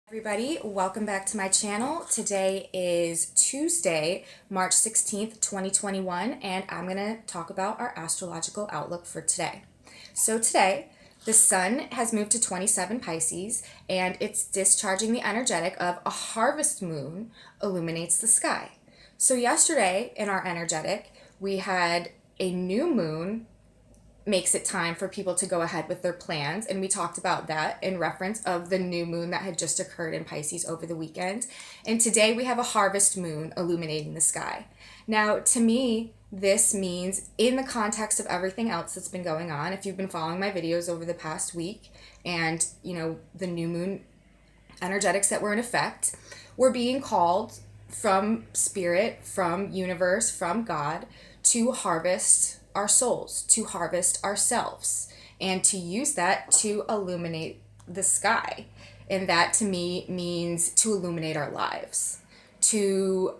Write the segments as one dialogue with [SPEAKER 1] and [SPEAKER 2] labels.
[SPEAKER 1] Everybody, welcome back to my channel. Today is Tuesday, March 16th, 2021, and I'm going to talk about our astrological outlook for today. So today, the sun has moved to 27 Pisces, and it's discharging the energetic of a harvest moon illuminates the sky. So yesterday in our energetic, we had a new moon makes it time for people to go ahead with their plans. And we talked about that in reference of the new moon that had just occurred in Pisces over the weekend. And today we have a harvest moon illuminating the sky. Now, to me, this means in the context of everything else that's been going on, if you've been following my videos over the past week and, the new moon energetics that were in effect, we're being called from spirit, from universe, from God to harvest our souls, to harvest ourselves, and to use that to illuminate the sky. And that to me means to illuminate our lives, to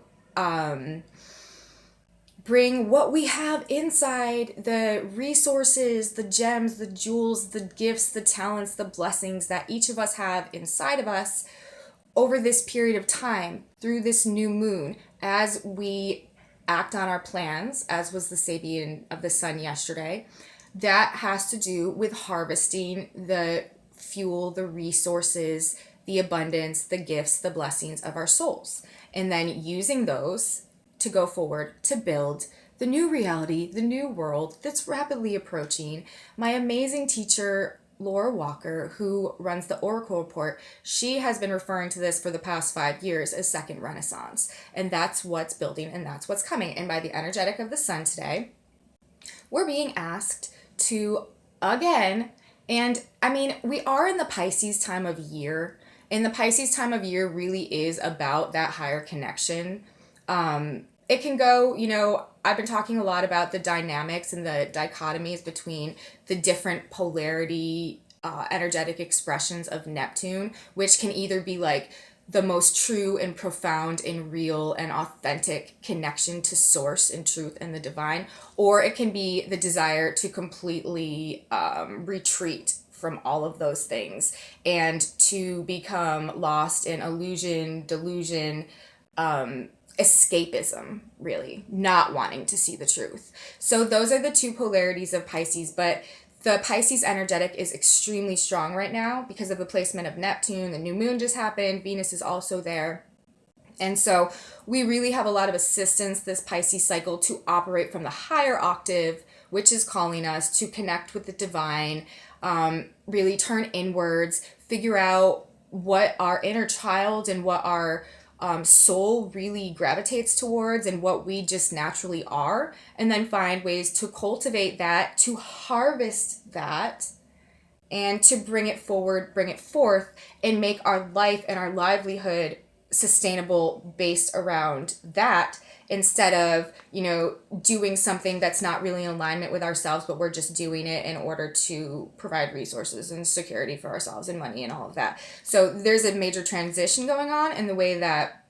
[SPEAKER 1] bring what we have inside, the resources, the gems, the jewels, the gifts, the talents, the blessings that each of us have inside of us over this period of time through this new moon as we act on our plans, as was the Sabian of the sun yesterday. That has to do with harvesting the fuel, the resources, the abundance, the gifts, the blessings of our souls, and then using those to go forward to build the new reality, the new world that's rapidly approaching. My amazing teacher, Laura Walker, who runs the Oracle Report, she has been referring to this for the past 5 years as second renaissance. And that's what's building and that's what's coming. And by the energetic of the sun today, we're being asked to again, and I mean, we are in the Pisces time of year. And the Pisces time of year really is about that higher connection. It can go, I've been talking a lot about the dynamics and the dichotomies between the different polarity, energetic expressions of Neptune, which can either be like the most true and profound and real and authentic connection to source and truth and the divine, or it can be the desire to completely retreat from all of those things and to become lost in illusion, delusion, escapism, really, not wanting to see the truth. So those are the two polarities of Pisces, but the Pisces energetic is extremely strong right now because of the placement of Neptune. The new moon just happened. Venus is also there. And so we really have a lot of assistance this Pisces cycle to operate from the higher octave, which is calling us to connect with the divine, really turn inwards, figure out what our inner child and what our soul really gravitates towards and what we just naturally are, and then find ways to cultivate that, to harvest that, and to bring it forward, bring it forth, and make our life and our livelihood sustainable based around that, instead of doing something that's not really in alignment with ourselves, but we're just doing it in order to provide resources and security for ourselves and money and all of that. So there's a major transition going on in the way that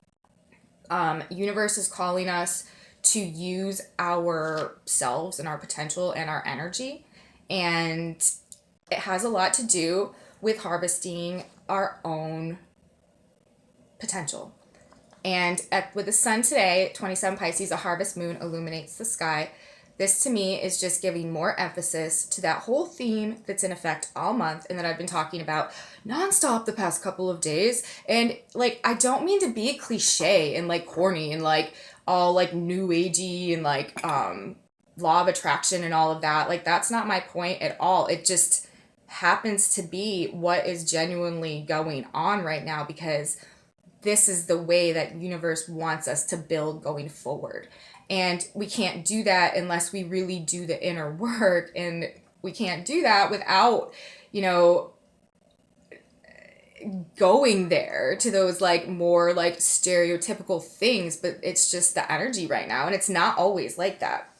[SPEAKER 1] universe is calling us to use ourselves and our potential and our energy, and it has a lot to do with harvesting our own potential. And with the sun today, 27 Pisces, a harvest moon illuminates the sky. This to me is just giving more emphasis to that whole theme that's in effect all month and that I've been talking about nonstop the past couple of days. And I don't mean to be cliche and corny and all new agey and law of attraction and all of that. That's not my point at all. It just happens to be what is genuinely going on right now, because this is the way that universe wants us to build going forward. And we can't do that unless we really do the inner work. And we can't do that without, going there to those more stereotypical things. But it's just the energy right now. And it's not always like that.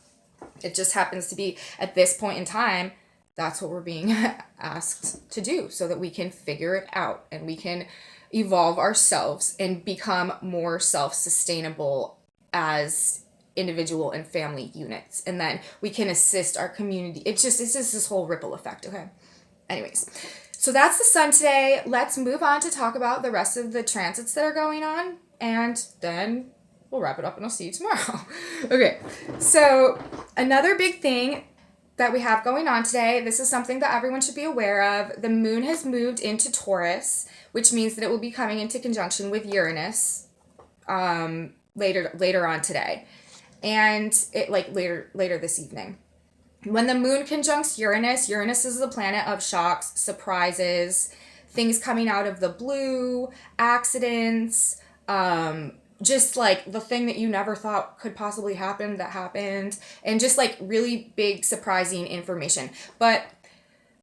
[SPEAKER 1] It just happens to be at this point in time. That's what we're being asked to do so that we can figure it out and we can evolve ourselves and become more self-sustainable as individual and family units. And then we can assist our community. It's just this whole ripple effect, okay? Anyways, So that's the sun today. Let's move on to talk about the rest of the transits that are going on, and then we'll wrap it up and I'll see you tomorrow. Okay, so another big thing that we have going on today, this is something that everyone should be aware of. The moon has moved into Taurus, which means that it will be coming into conjunction with Uranus later on today, and it later this evening. When the moon conjuncts Uranus, Uranus is the planet of shocks, surprises, things coming out of the blue, accidents, just like the thing that you never thought could possibly happen that happened, and just like really big surprising information. But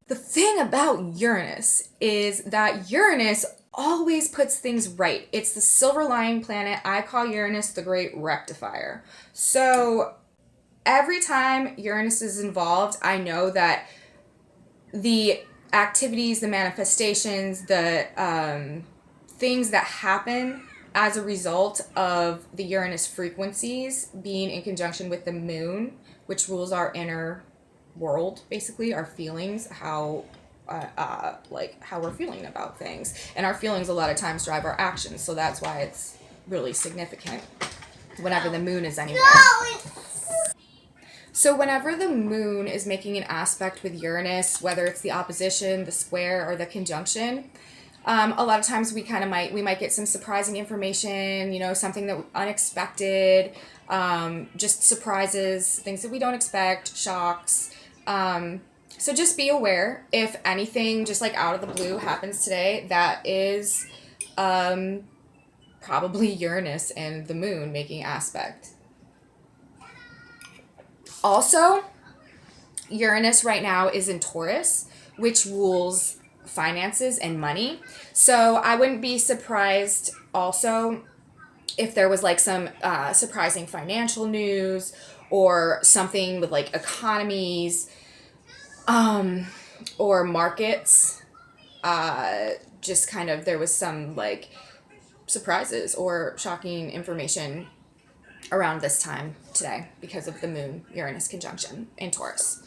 [SPEAKER 1] the thing about Uranus is that Uranus always puts things right. It's the silver lining planet. I call Uranus the great rectifier. So every time Uranus is involved, I know that the activities, the manifestations, the things that happen as a result of the Uranus frequencies being in conjunction with the moon, which rules our inner world, basically, our feelings, how we're feeling about things. And our feelings a lot of times drive our actions, so that's why it's really significant whenever the moon is anywhere. So whenever the moon is making an aspect with Uranus, whether it's the opposition, the square, or the conjunction, a lot of times we might get some surprising information, something that unexpected, just surprises, things that we don't expect, shocks. So just be aware if anything just like out of the blue happens today, that is probably Uranus and the moon making aspect. Also, Uranus right now is in Taurus, which rules finances and money. So I wouldn't be surprised also if there was like some surprising financial news or something with like economies or markets. Just kind of there was some like surprises or shocking information around this time today because of the moon Uranus conjunction in Taurus.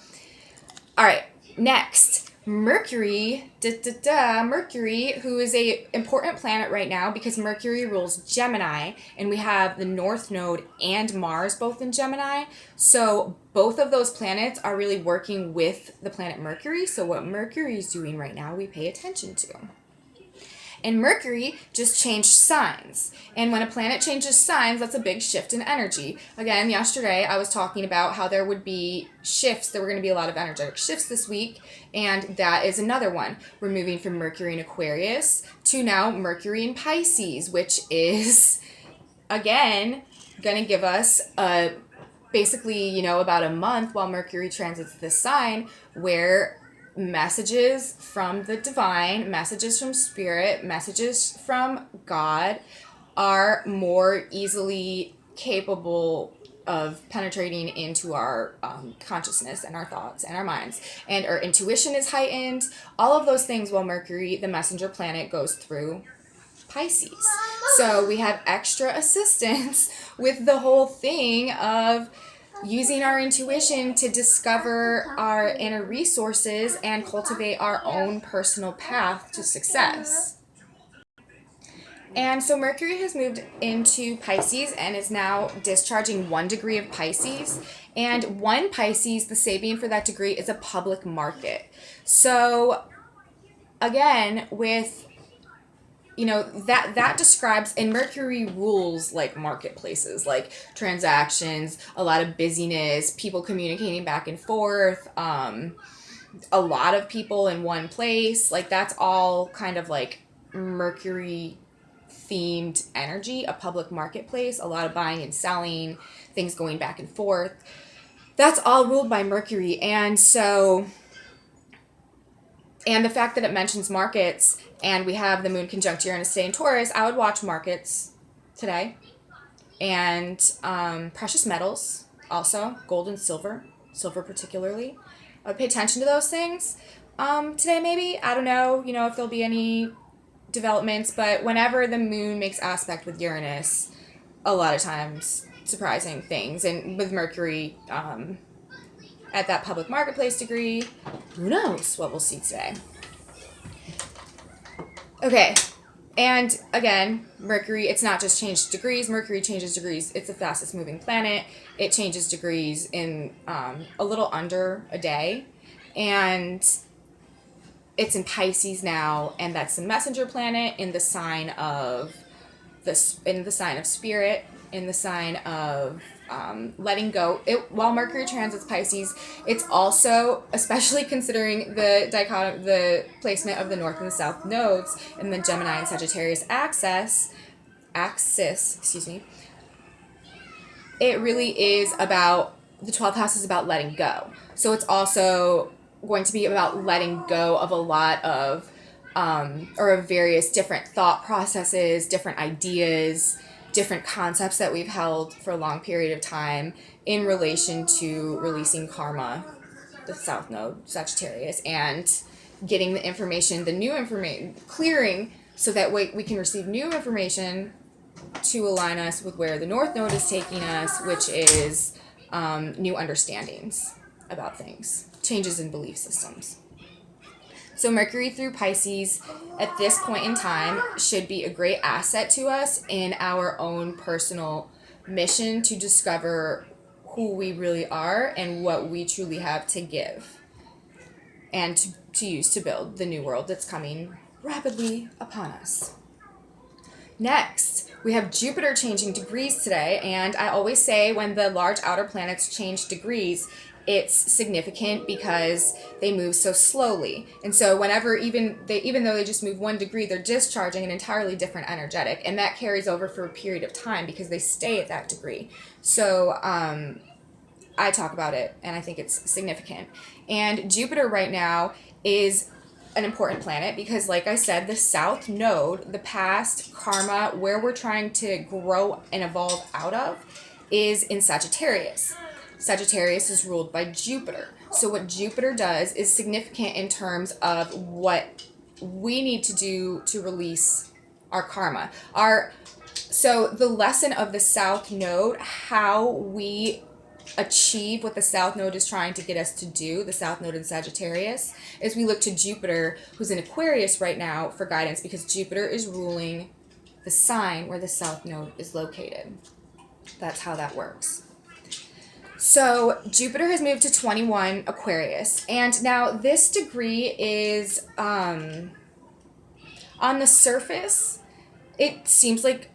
[SPEAKER 1] All right, next, Mercury, Mercury, who is a important planet right now because Mercury rules Gemini, and we have the North Node and Mars both in Gemini. So both of those planets are really working with the planet Mercury. So what Mercury is doing right now, we pay attention to. And Mercury just changed signs. And when a planet changes signs, that's a big shift in energy. Again, yesterday I was talking about how there would be shifts. There were going to be a lot of energetic shifts this week. And that is another one. We're moving from Mercury in Aquarius to now Mercury in Pisces, which is, again, going to give us basically, about a month while Mercury transits this sign where messages from the divine, messages from spirit, messages from God are more easily capable of penetrating into our consciousness and our thoughts and our minds. And our intuition is heightened. All of those things while Mercury, the messenger planet, goes through Pisces. So we have extra assistance with the whole thing of using our intuition to discover our inner resources and cultivate our own personal path to success. And so Mercury has moved into Pisces and is now discharging 1 degree of Pisces. And 1 Pisces, the Sabian for that degree, is a public market. So again, with that describes, and Mercury rules like marketplaces, like transactions, a lot of busyness, people communicating back and forth, a lot of people in one place. Like that's all kind of like Mercury themed energy, a public marketplace, a lot of buying and selling, things going back and forth. That's all ruled by Mercury. And so, and the fact that it mentions markets, and we have the moon conjunct Uranus today in Taurus, I would watch markets today. And precious metals also, gold and silver particularly. I would pay attention to those things today maybe. I don't know, if there'll be any developments, but whenever the moon makes aspect with Uranus, a lot of times surprising things. And with Mercury at that public marketplace degree, who knows what we'll see today. Okay. And again, Mercury, it's not just changed degrees. Mercury changes degrees. It's the fastest moving planet. It changes degrees in a little under a day. And it's in Pisces now, and that's the messenger planet in the sign of spirit, in the sign of letting go. While Mercury transits Pisces, it's also, especially considering the placement of the North and the South nodes and the Gemini and Sagittarius axis, excuse me. It really is about, the 12th house is about letting go. So it's also going to be about letting go of a lot of or of various different thought processes, different ideas, different concepts that we've held for a long period of time in relation to releasing karma, the South Node, Sagittarius, and getting the information, the new information, clearing so that we can receive new information to align us with where the North Node is taking us, which is new understandings about things, changes in belief systems. So Mercury through Pisces at this point in time should be a great asset to us in our own personal mission to discover who we really are and what we truly have to give and to use to build the new world that's coming rapidly upon us. Next, we have Jupiter changing degrees today, and I always say when the large outer planets change degrees, it's significant because they move so slowly. And so whenever even though they just move 1 degree, they're discharging an entirely different energetic, and that carries over for a period of time because they stay at that degree. So I talk about it, and I think it's significant. And Jupiter right now is an important planet because, like I said, the South Node, the past karma, where we're trying to grow and evolve out of, is in Sagittarius. Sagittarius is ruled by Jupiter. So what Jupiter does is significant in terms of what we need to do to release our karma. So the lesson of the South Node, how we achieve what the South Node is trying to get us to do, the South Node in Sagittarius, is we look to Jupiter, who's in Aquarius right now, for guidance because Jupiter is ruling the sign where the South Node is located. That's how that works. So Jupiter has moved to 21 Aquarius, and now this degree is, on the surface, it seems like,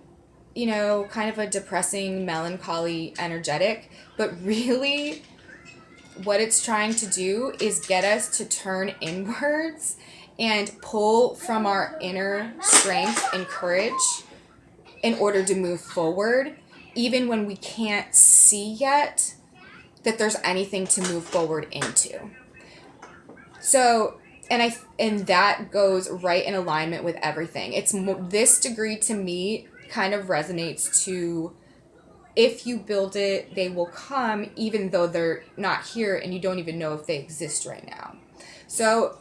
[SPEAKER 1] kind of a depressing, melancholy, energetic, but really what it's trying to do is get us to turn inwards and pull from our inner strength and courage in order to move forward, even when we can't see yet that there's anything to move forward into. So, and that goes right in alignment with everything. This degree to me kind of resonates to, if you build it, they will come, even though they're not here and you don't even know if they exist right now. So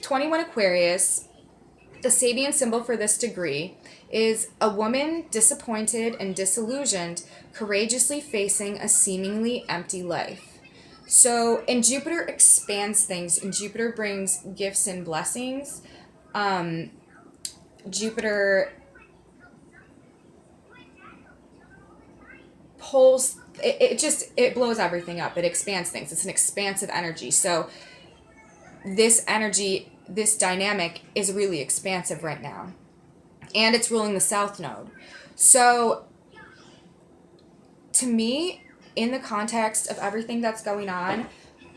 [SPEAKER 1] 21 Aquarius, the Sabian symbol for this degree is a woman disappointed and disillusioned, courageously facing a seemingly empty life. So, and Jupiter expands things, and Jupiter brings gifts and blessings. Jupiter pulls, it blows everything up. It expands things. It's an expansive energy. So this energy, this dynamic is really expansive right now. And it's ruling the South Node. So to me, in the context of everything that's going on,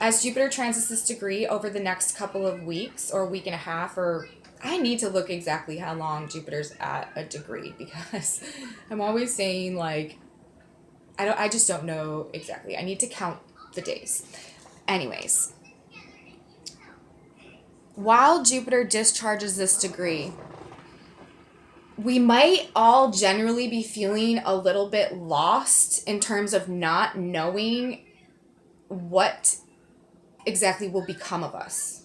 [SPEAKER 1] as Jupiter transits this degree over the next couple of weeks or week and a half, or I need to look exactly how long Jupiter's at a degree because I'm always saying like, I just don't know exactly. I need to count the days. Anyways, while Jupiter discharges this degree, we might all generally be feeling a little bit lost in terms of not knowing what exactly will become of us.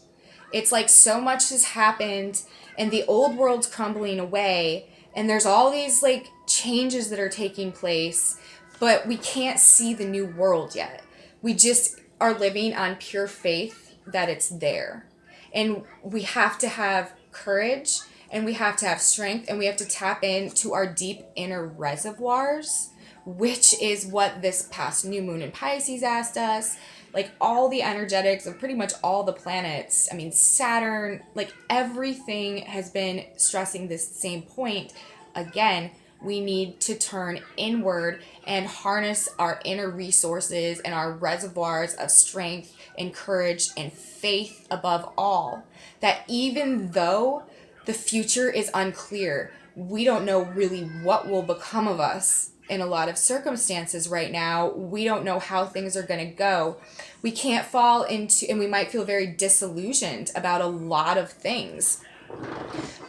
[SPEAKER 1] It's like so much has happened and the old world's crumbling away and there's all these like changes that are taking place, but we can't see the new world yet. We just are living on pure faith that it's there. And we have to have courage and we have to have strength, and we have to tap into our deep inner reservoirs, which is what this past new moon in Pisces asked us. Like all the energetics of pretty much all the planets, I mean, Saturn, like everything has been stressing this same point. Again, we need to turn inward and harness our inner resources and our reservoirs of strength and courage and faith above all. That even though the future is unclear, we don't know really what will become of us in a lot of circumstances right now. We don't know how things are going to go. We can't fall into, and we might feel very disillusioned about a lot of things,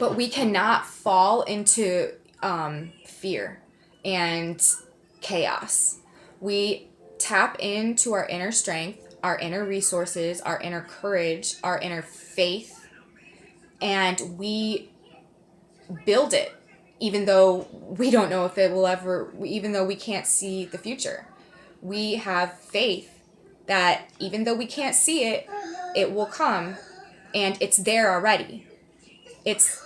[SPEAKER 1] but we cannot fall into fear and chaos. We tap into our inner strength, our inner resources, our inner courage, our inner faith, and we build it, even though we don't know if it will ever, even though we can't see the future. We have faith that even though we can't see it, it will come, and it's there already. It's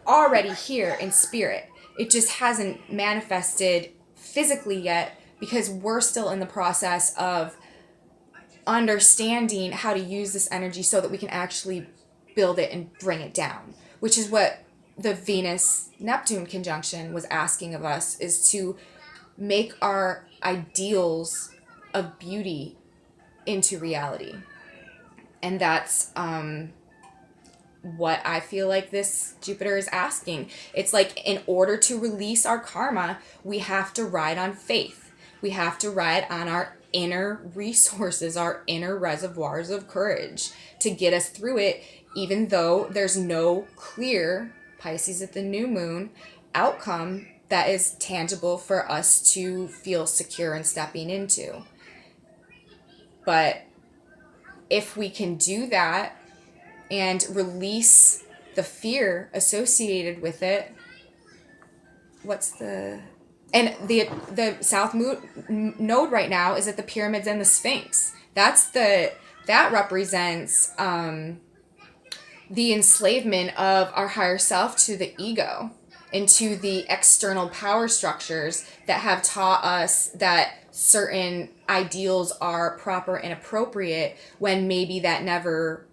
[SPEAKER 1] already here in spirit. It just hasn't manifested physically yet because we're still in the process of understanding how to use this energy so that we can actually build it and bring it down, which is what the Venus-Neptune conjunction was asking of us, is to make our ideals of beauty into reality. And that's what I feel like this Jupiter is asking. It's like, in order to release our karma, we have to ride on faith. We have to ride on our inner resources, our inner reservoirs of courage to get us through it, even though there's no clear Pisces at the new moon outcome that is tangible for us to feel secure in stepping into. But if we can do that and release the fear associated with it, and the south node right now is at the pyramids and the Sphinx. That represents the enslavement of our higher self to the ego and to the external power structures that have taught us that certain ideals are proper and appropriate when maybe that never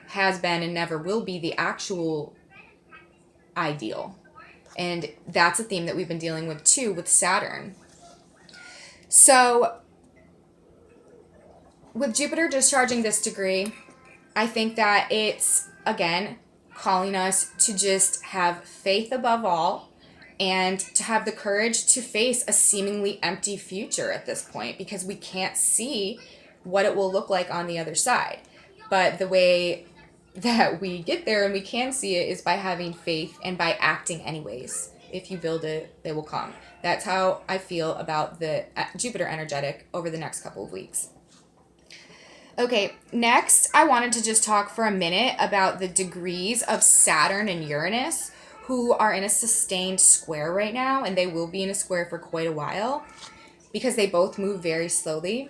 [SPEAKER 1] has been and never will be the actual ideal. And that's a theme that we've been dealing with too with Saturn. So with Jupiter discharging this degree, I think that it's, again, calling us to just have faith above all and to have the courage to face a seemingly empty future at this point, because we can't see what it will look like on the other side. But the way that we get there and we can see it is by having faith and by acting anyways. If you build it, they will come. That's how I feel about the Jupiter energetic over the next couple of weeks. Okay, next I wanted to just talk for a minute about the degrees of Saturn and Uranus, who are in a sustained square right now, and they will be in a square for quite a while because they both move very slowly.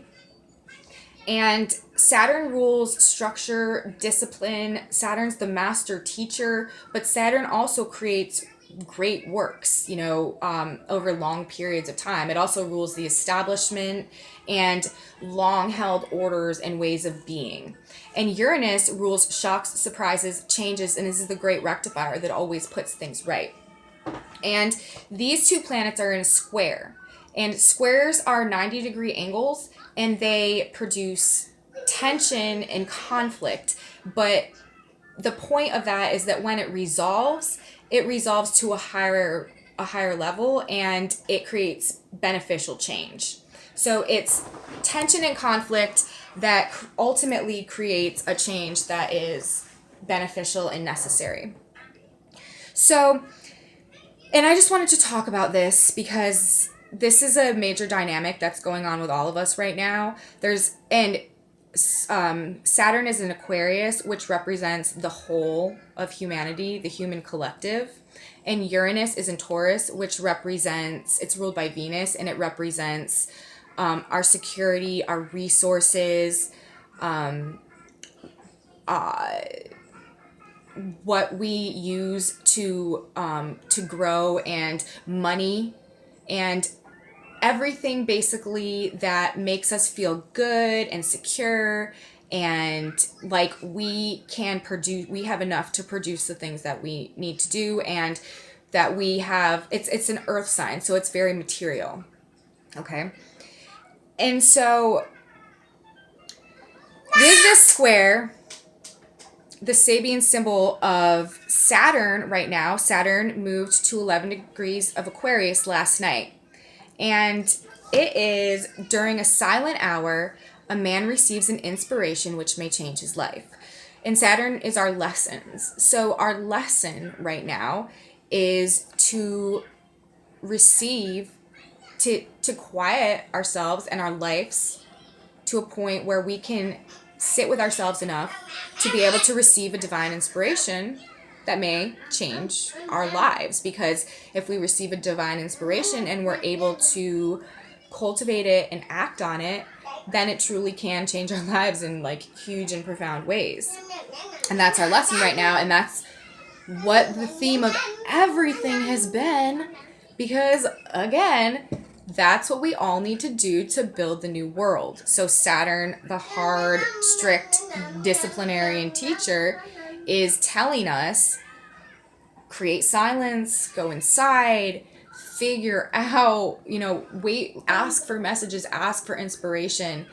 [SPEAKER 1] And Saturn rules structure, discipline. Saturn's the master teacher, but Saturn also creates great works, over long periods of time. It also rules the establishment and long-held orders and ways of being. And Uranus rules shocks, surprises, changes, and this is the great rectifier that always puts things right. And these two planets are in a square. And squares are 90-degree angles, and they produce tension and conflict. But the point of that is that when it resolves to a higher level, and it creates beneficial change. So it's tension and conflict that ultimately creates a change that is beneficial and necessary. So, and I just wanted to talk about this because this is a major dynamic that's going on with all of us right now. Saturn is in Aquarius, which represents the whole of humanity, the human collective. And Uranus is in Taurus, which it's ruled by Venus, and it represents our security, our resources, what we use to grow, and money, and everything basically that makes us feel good and secure, and like we have enough to produce the things that we need to do, and that we have, it's an earth sign, so it's very material. Okay. And so with this square, the Sabian symbol of Saturn right now, Saturn moved to 11 degrees of Aquarius last night. And it is during a silent hour, a man receives an inspiration which may change his life. And Saturn is our lessons. So our lesson right now is to receive, to quiet ourselves and our lives to a point where we can sit with ourselves enough to be able to receive a divine inspiration that may change our lives. Because if we receive a divine inspiration and we're able to cultivate it and act on it, then it truly can change our lives in like huge and profound ways. And that's our lesson right now, and that's what the theme of everything has been, because again, that's what we all need to do to build the new world. So Saturn, the hard, strict disciplinarian teacher, is telling us, create silence, go inside, figure out, wait, ask for messages, ask for inspiration,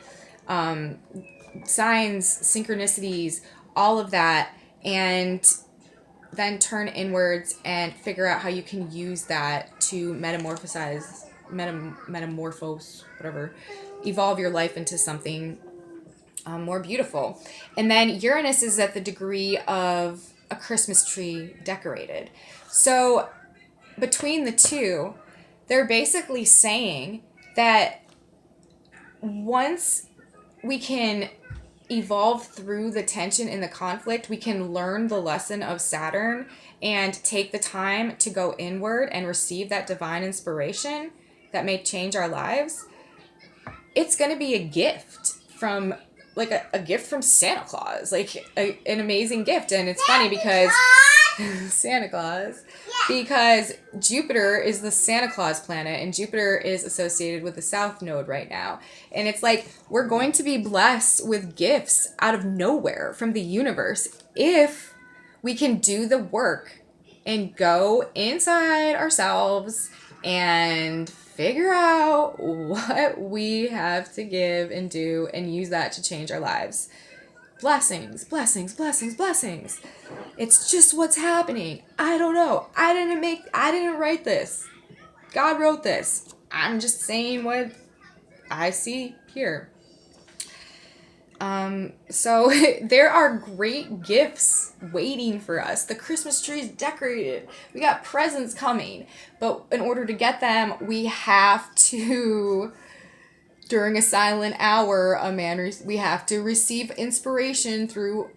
[SPEAKER 1] signs, synchronicities, all of that, and then turn inwards and figure out how you can use that to metamorphose, whatever, evolve your life into something more beautiful. And then Uranus is at the degree of a Christmas tree decorated. So between the two, they're basically saying that once we can evolve through the tension and the conflict, we can learn the lesson of Saturn and take the time to go inward and receive that divine inspiration that may change our lives. It's going to be a gift from, like a gift from Santa Claus, like an amazing gift. And it's funny because Santa Claus, because Jupiter is the Santa Claus planet, and Jupiter is associated with the South Node right now. And it's like, we're going to be blessed with gifts out of nowhere from the universe if we can do the work and go inside ourselves and figure out what we have to give and do and use that to change our lives. Blessings, blessings, blessings, blessings. It's just what's happening. I don't know. I didn't write this. God wrote this. I'm just saying what I see here. So there are great gifts waiting for us. The Christmas tree is decorated. We got presents coming. But in order to get them, we have to, during a silent hour, we have to receive inspiration through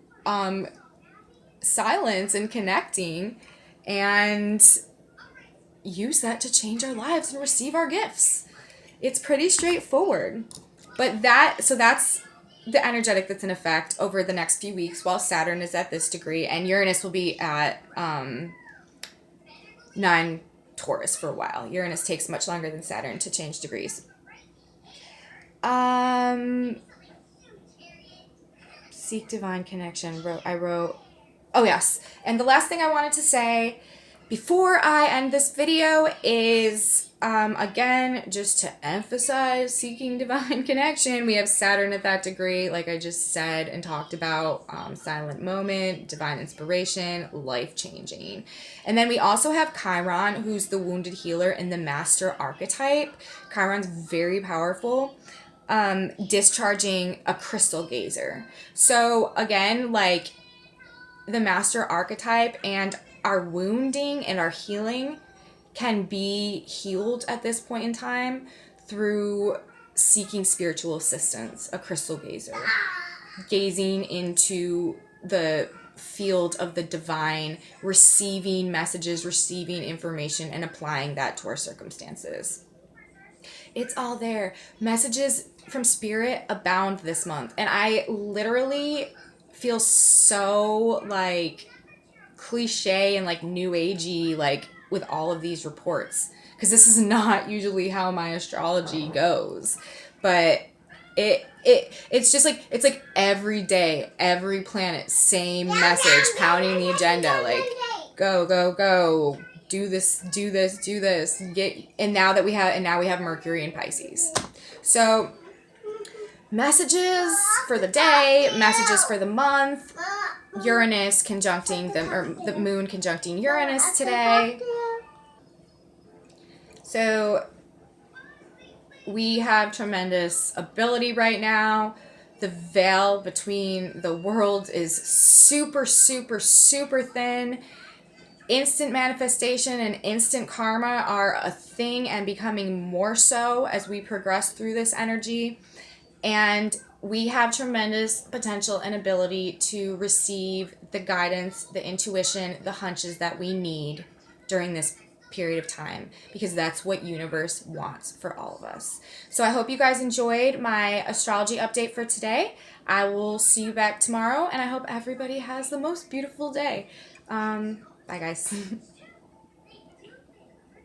[SPEAKER 1] silence and connecting, and use that to change our lives and receive our gifts. It's pretty straightforward. But that's the energetic that's in effect over the next few weeks while Saturn is at this degree, and Uranus will be at 9 Taurus for a while. Uranus takes much longer than Saturn to change degrees. Seek divine connection. Oh yes. And the last thing I wanted to say before I end this video is, again, just to emphasize seeking divine connection, we have Saturn at that degree, like I just said and talked about, silent moment, divine inspiration, life-changing. And then we also have Chiron, who's the wounded healer in the master archetype. Chiron's very powerful, discharging a crystal gazer. So again, like the master archetype and our wounding and our healing can be healed at this point in time through seeking spiritual assistance, a crystal gazer, gazing into the field of the divine, receiving messages, receiving information, and applying that to our circumstances. It's all there. Messages from spirit abound this month, and I literally feel so like cliche and like new agey, like with all of these reports, because this is not usually how my astrology goes. But it's just like, it's like every day, every planet, same message, pounding the agenda, like go, go, go, do this, do this, do this, and now we have Mercury in Pisces. So messages for the day, messages for the month. Uranus conjuncting them, or the moon conjuncting Uranus today. So we have tremendous ability right now. The veil between the worlds is super, super, super thin. Instant manifestation and instant karma are a thing, and becoming more so as we progress through this energy. And we have tremendous potential and ability to receive the guidance, the intuition, the hunches that we need during this period of time, because that's what universe wants for all of us. So I hope you guys enjoyed my astrology update for today. I will see you back tomorrow, and I hope everybody has the most beautiful day. Bye, guys.